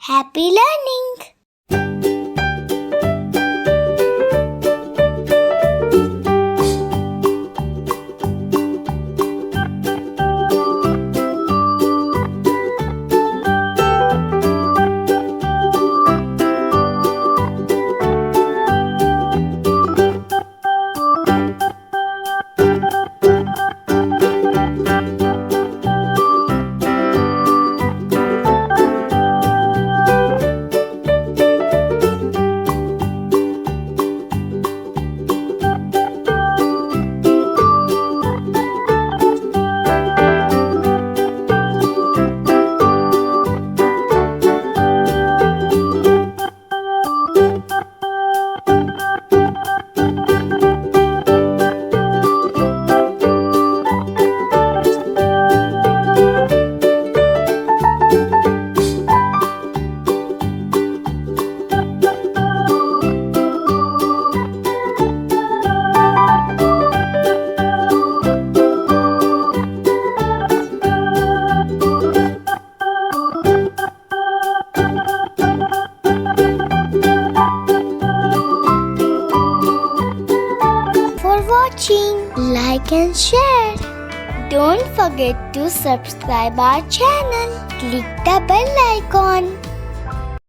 Happy learning! Watching, like and share. Don't forget to subscribe our channel. Click the bell icon.